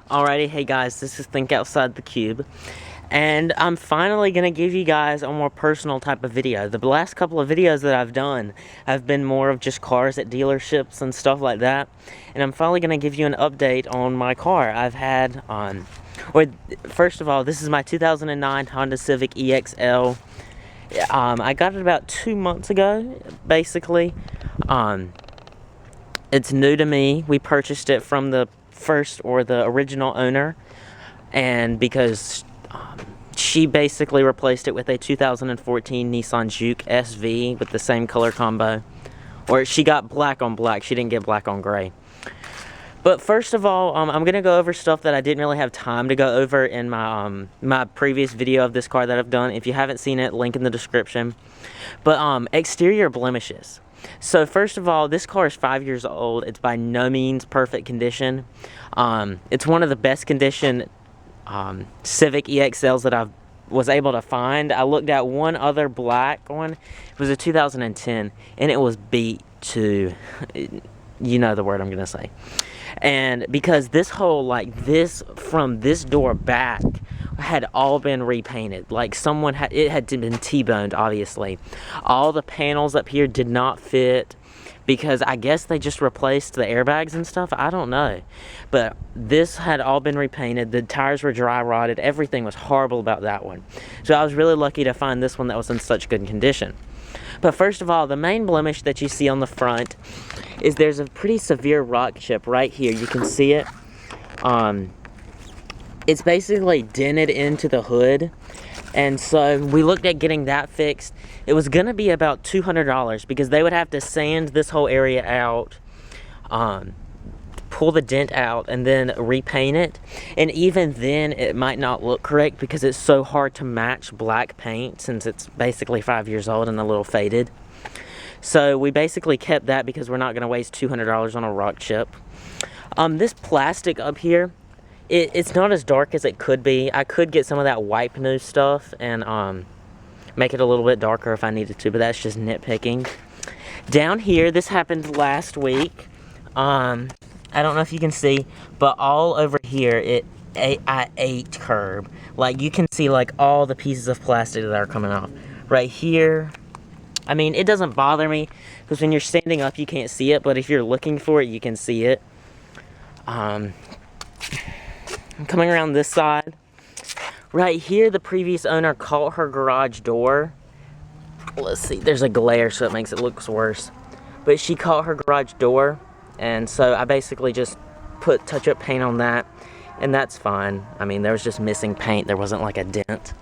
Alrighty, hey guys, this is Think Outside the Cube, and I'm finally going to give you guys a more personal type of video. The last couple of videos that I've done have been more of just cars at dealerships and stuff like that, and I'm finally going to give you an update on my car. I've had, first of all, this is my 2009 Honda Civic EXL. I got it about 2 months ago, basically. It's new to me. We purchased it from the the original owner, and because she basically replaced it with a 2014 Nissan Juke SV with the same color combo, or she got black on black, she didn't get black on gray. But first of all, I'm gonna go over stuff that I didn't really have time to go over in my my previous video of this car that I've done. If you haven't seen it, link in the description. But exterior blemishes. So first of all, this car is 5 years old. It's by no means perfect condition. It's one of the best condition Civic EXLs that I was able to find. I looked at one other black one. It was a 2010, and it was beat to, you know the word I'm gonna say. And because this whole, like this, from this door back, had all been repainted. Like it had been T-boned, obviously. All the panels up here did not fit because I guess they just replaced the airbags and stuff. I don't know. But this had all been repainted. The tires were dry rotted. Everything was horrible about that one. So I was really lucky to find this one that was in such good condition. But first of all, the main blemish that you see on the front is there's a pretty severe rock chip right here. You can see it. It's basically dented into the hood, and so we looked at getting that fixed. It was gonna be about $200 because they would have to sand this whole area out, pull the dent out, and then repaint it. And even then, it might not look correct because it's so hard to match black paint since it's basically 5 years old and a little faded. So we basically kept that because we're not gonna waste $200 on a rock chip. This plastic up here, it's not as dark as it could be. I could get some of that wipe new stuff and make it a little bit darker if I needed to, but that's just nitpicking. Down here, this happened last week. I don't know if you can see, but all over here, I ate curb. Like, you can see, like, all the pieces of plastic that are coming off. Right here, I mean, it doesn't bother me, because when you're standing up, you can't see it, but if you're looking for it, you can see it. I'm coming around this side. Right here, the previous owner caught her garage door. Let's see, there's a glare, so it makes it look worse. But she caught her garage door, and so I basically just put touch-up paint on that, and that's fine. I mean, there was just missing paint. There wasn't like a dent.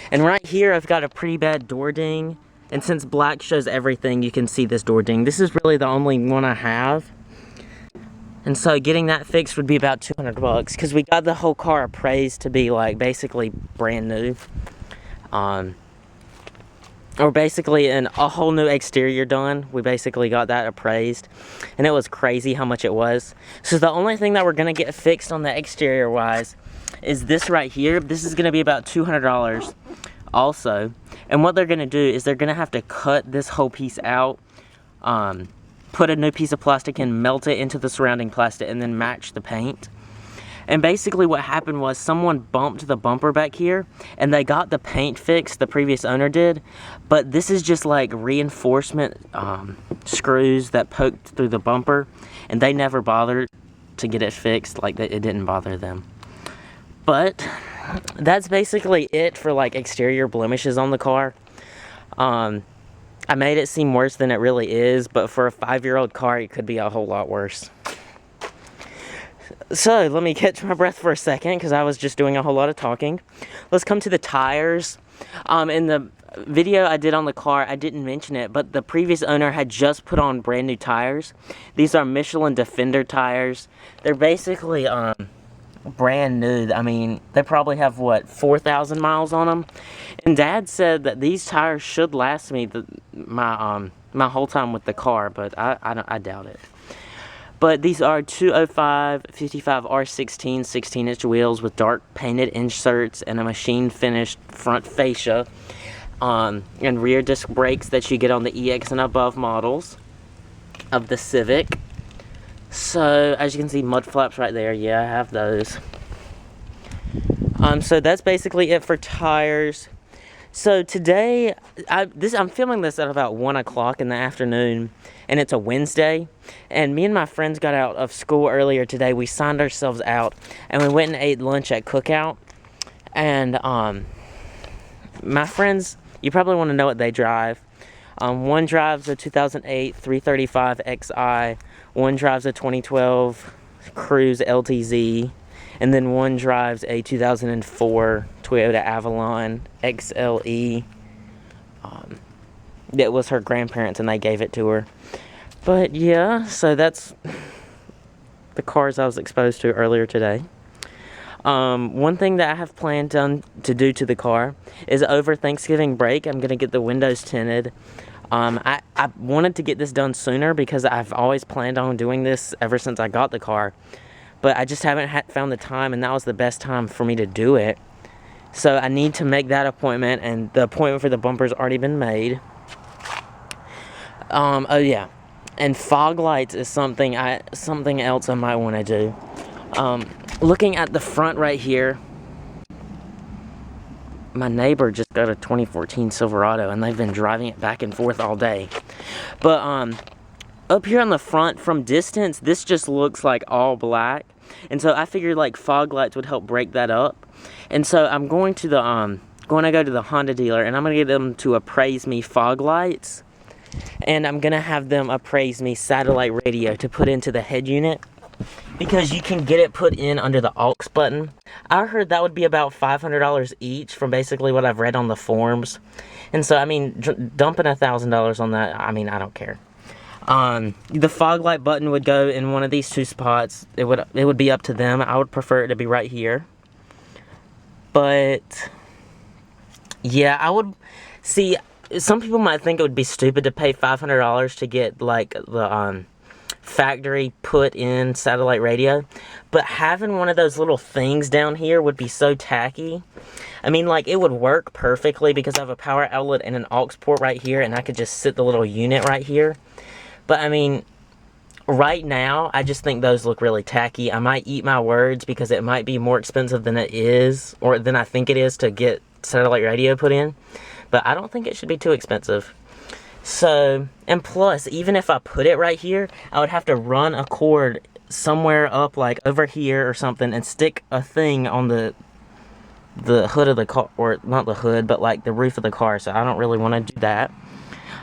And right here, I've got a pretty bad door ding, and since black shows everything, you can see this door ding. This is really the only one I have. And so getting that fixed would be about $200 because we got the whole car appraised to be like basically brand new. Or basically a whole new exterior done. We basically got that appraised, and it was crazy how much it was. So the only thing that we're gonna get fixed on the exterior wise is this right here. This is gonna be about $200 also. And what they're gonna do is they're gonna have to cut this whole piece out, put a new piece of plastic and melt it into the surrounding plastic and then match the paint. And basically what happened was someone bumped the bumper back here and they got the paint fixed, the previous owner did, but this is just like reinforcement screws that poked through the bumper, and they never bothered to get it fixed. Like, it didn't bother them. But that's basically it for like exterior blemishes on the car. I made it seem worse than it really is, but for a 5-year-old car, it could be a whole lot worse. So, let me catch my breath for a second, because I was just doing a whole lot of talking. Let's come to the tires. In the video I did on the car, I didn't mention it, but the previous owner had just put on brand new tires. These are Michelin Defender tires. They're basically brand new. I mean, they probably have, what, 4,000 miles on them? And Dad said that these tires should last me my whole time with the car, but I doubt it. But these are 205 55 R16 16-inch wheels with dark painted inserts and a machine finished front fascia, and rear disc brakes that you get on the EX and above models of the Civic. So, as you can see, mud flaps right there. Yeah, I have those. So that's basically it for tires. So today, I'm filming this at about 1 o'clock in the afternoon, and it's a Wednesday. And me and my friends got out of school earlier today. We signed ourselves out, and we went and ate lunch at Cookout. And my friends, you probably want to know what they drive. One drives a 2008 335 Xi. One drives a 2012 Cruise LTZ. And then one drives a 2004 Toyota Avalon XLE. It was her grandparents and they gave it to her. But yeah, so that's the cars I was exposed to earlier today. One thing that I have planned to do to the car is over Thanksgiving break, I'm going to get the windows tinted. I wanted to get this done sooner because I've always planned on doing this ever since I got the car. But I just haven't found the time, and that was the best time for me to do it. So I need to make that appointment, and the appointment for the bumper's already been made. Oh yeah, and fog lights is something else I might want to do. Looking at the front right here, my neighbor just got a 2014 Silverado, and they've been driving it back and forth all day. But up here on the front, from distance, this just looks like all black. And so I figured like fog lights would help break that up. And so I'm going to go to the Honda dealer, and I'm going to get them to appraise me fog lights. And I'm going to have them appraise me satellite radio to put into the head unit, because you can get it put in under the aux button. I heard that would be about $500 each from basically what I've read on the forums. And so, I mean, dumping $1,000 on that, I mean, I don't care. The fog light button would go in one of these two spots. It would be up to them. I would prefer it to be right here. But yeah, I would see. Some people might think it would be stupid to pay $500 to get like the factory put in satellite radio, but having one of those little things down here would be so tacky. I mean, like, it would work perfectly because I have a power outlet and an aux port right here, and I could just sit the little unit right here. But I mean, right now, I just think those look really tacky. I might eat my words because it might be more expensive than it is, or than I think it is, to get satellite radio put in. But I don't think it should be too expensive. So, and plus, even if I put it right here, I would have to run a cord somewhere up, like over here or something, and stick a thing on the hood of the car, or not the hood, but like the roof of the car. So I don't really want to do that.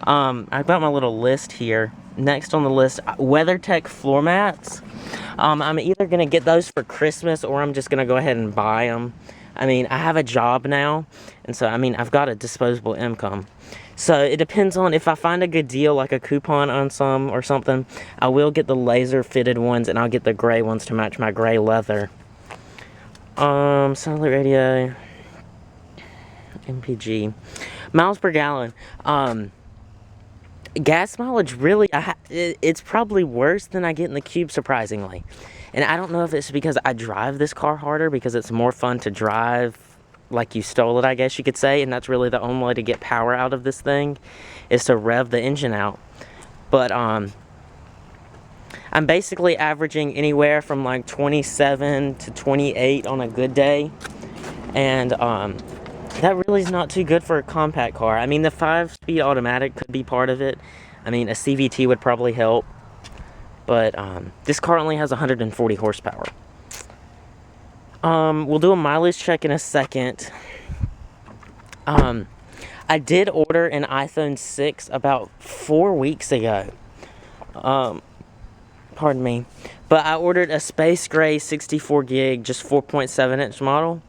I've got my little list here. Next on the list, WeatherTech floor mats. I'm either going to get those for Christmas, or I'm just going to go ahead and buy them. I mean, I have a job now, and so, I mean, I've got a disposable income. So it depends on if I find a good deal, like a coupon on some or something, I will get the laser fitted ones, and I'll get the gray ones to match my gray leather. Satellite radio, MPG, miles per gallon. Gas mileage, really, it's probably worse than I get in the Cube, surprisingly. And I don't know if it's because I drive this car harder, because it's more fun to drive like you stole it, I guess you could say. And that's really the only way to get power out of this thing, is to rev the engine out. But I'm basically averaging anywhere from like 27 to 28 on a good day. And that really is not too good for a compact car. I mean, the 5-speed automatic could be part of it. I mean, a CVT would probably help. But this car only has 140 horsepower. We'll do a mileage check in a second. I did order an iPhone 6 about 4 weeks ago. Pardon me. But I ordered a space gray 64 gig, just 4.7 inch model.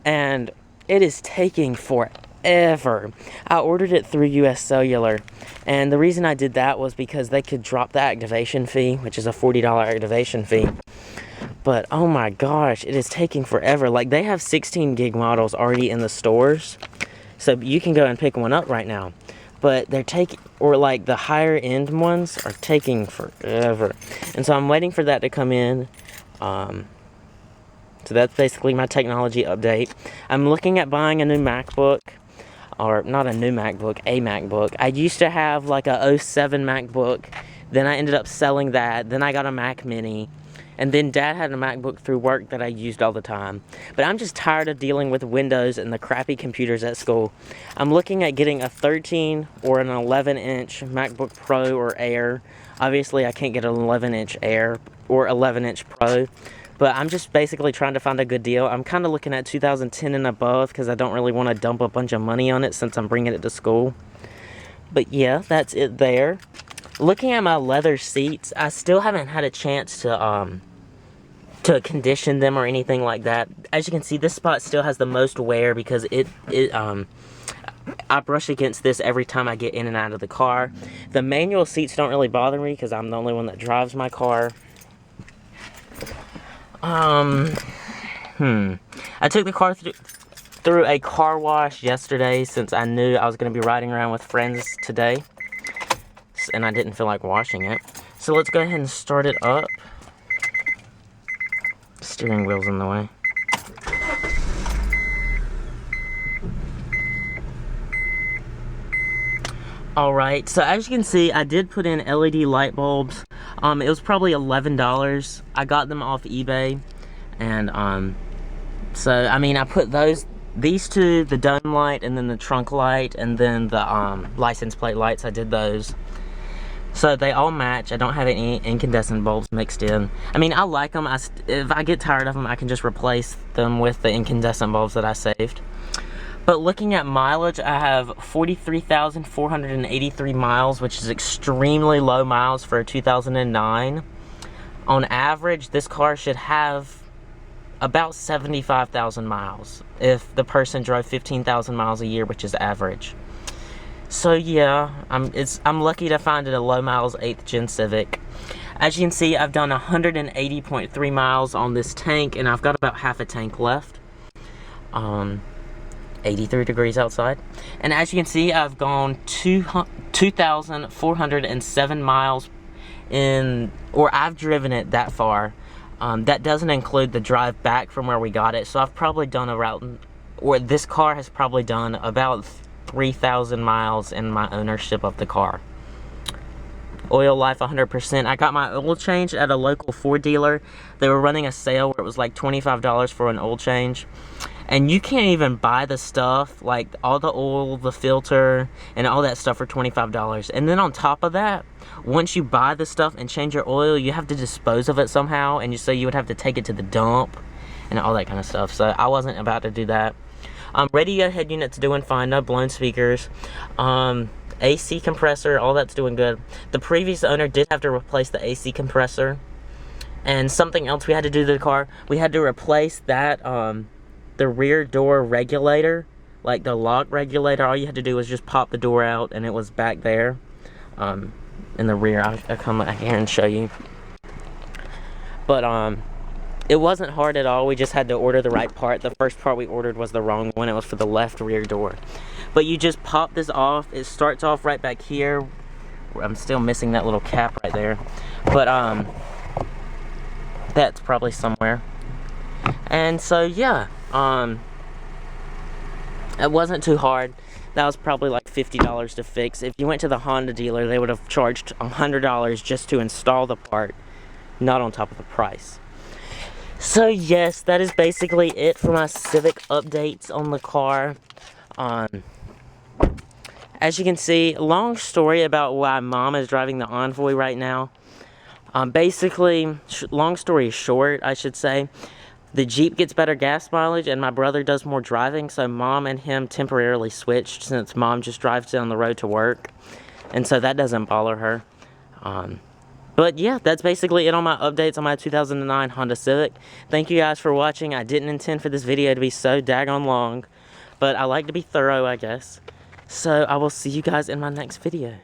And it is taking forever. I ordered it through US Cellular, and the reason I did that was because they could drop the activation fee, which is a $40 activation fee. But oh my gosh, it is taking forever. Like, they have 16 gig models already in the stores, so you can go and pick one up right now. But they're taking, or like the higher end ones are taking forever. And so I'm waiting for that to come in. So that's basically my technology update. I'm looking at buying a new MacBook. Or not a new MacBook, a MacBook. I used to have like a 07 MacBook. Then I ended up selling that. Then I got a Mac Mini. And then Dad had a MacBook through work that I used all the time. But I'm just tired of dealing with Windows and the crappy computers at school. I'm looking at getting a 13 or an 11-inch MacBook Pro or Air. Obviously, I can't get an 11-inch Air or 11-inch Pro. But I'm just basically trying to find a good deal. I'm kind of looking at 2010 and above because I don't really want to dump a bunch of money on it since I'm bringing it to school. But yeah, that's it there. Looking at my leather seats, I still haven't had a chance to condition them or anything like that. As you can see, this spot still has the most wear because I brush against this every time I get in and out of the car. The manual seats don't really bother me because I'm the only one that drives my car. I took the car through a car wash yesterday since I knew I was going to be riding around with friends today. And I didn't feel like washing it. So let's go ahead and start it up. Steering wheel's in the way. Alright, so as you can see, I did put in LED light bulbs. It was probably $11. I got them off eBay. And so I mean, I put these two, the dome light and then the trunk light and then the license plate lights, I did those. So they all match. I don't have any incandescent bulbs mixed in. I mean, I like them. If I get tired of them, I can just replace them with the incandescent bulbs that I saved. But looking at mileage, I have 43,483 miles, which is extremely low miles for a 2009. On average, this car should have about 75,000 miles if the person drove 15,000 miles a year, which is average. So yeah, I'm lucky to find it a low miles 8th gen Civic. As you can see, I've done 180.3 miles on this tank, and I've got about half a tank left. 83 degrees outside. And as you can see, I've gone 2,407 miles I've driven it that far. That doesn't include the drive back from where we got it. So I've probably done this car has probably done about 3,000 miles in my ownership of the car. Oil life 100%. I got my oil change at a local Ford dealer. They were running a sale where it was like $25 for an oil change. And you can't even buy the stuff, like all the oil, the filter, and all that stuff for $25. And then on top of that, once you buy the stuff and change your oil, you have to dispose of it somehow. And so you would have to take it to the dump and all that kind of stuff. So I wasn't about to do that. Radio head unit's doing fine, no blown speakers. AC compressor, all that's doing good. The previous owner did have to replace the AC compressor. And something else we had to do to the car, we had to replace that, the rear door regulator, like the lock regulator. All you had to do was just pop the door out and it was back there, in the rear. I'll come back here and show you. But, it wasn't hard at all. We just had to order the right part. The first part we ordered was the wrong one. It was for the left rear door. But you just pop this off. It starts off right back here. I'm still missing that little cap right there. But that's probably somewhere. And so yeah, it wasn't too hard. That was probably like $50 to fix. If you went to the Honda dealer, they would have charged $100 just to install the part, not on top of the price. So yes, that is basically it for my Civic updates on the car. As you can see, long story about why Mom is driving the Envoy right now. Basically, long story short, I should say, the Jeep gets better gas mileage and my brother does more driving, so Mom and him temporarily switched since Mom just drives down the road to work. And so that doesn't bother her. But yeah, that's basically it on my updates on my 2009 Honda Civic. Thank you guys for watching. I didn't intend for this video to be so daggone long, but I like to be thorough, I guess. So I will see you guys in my next video.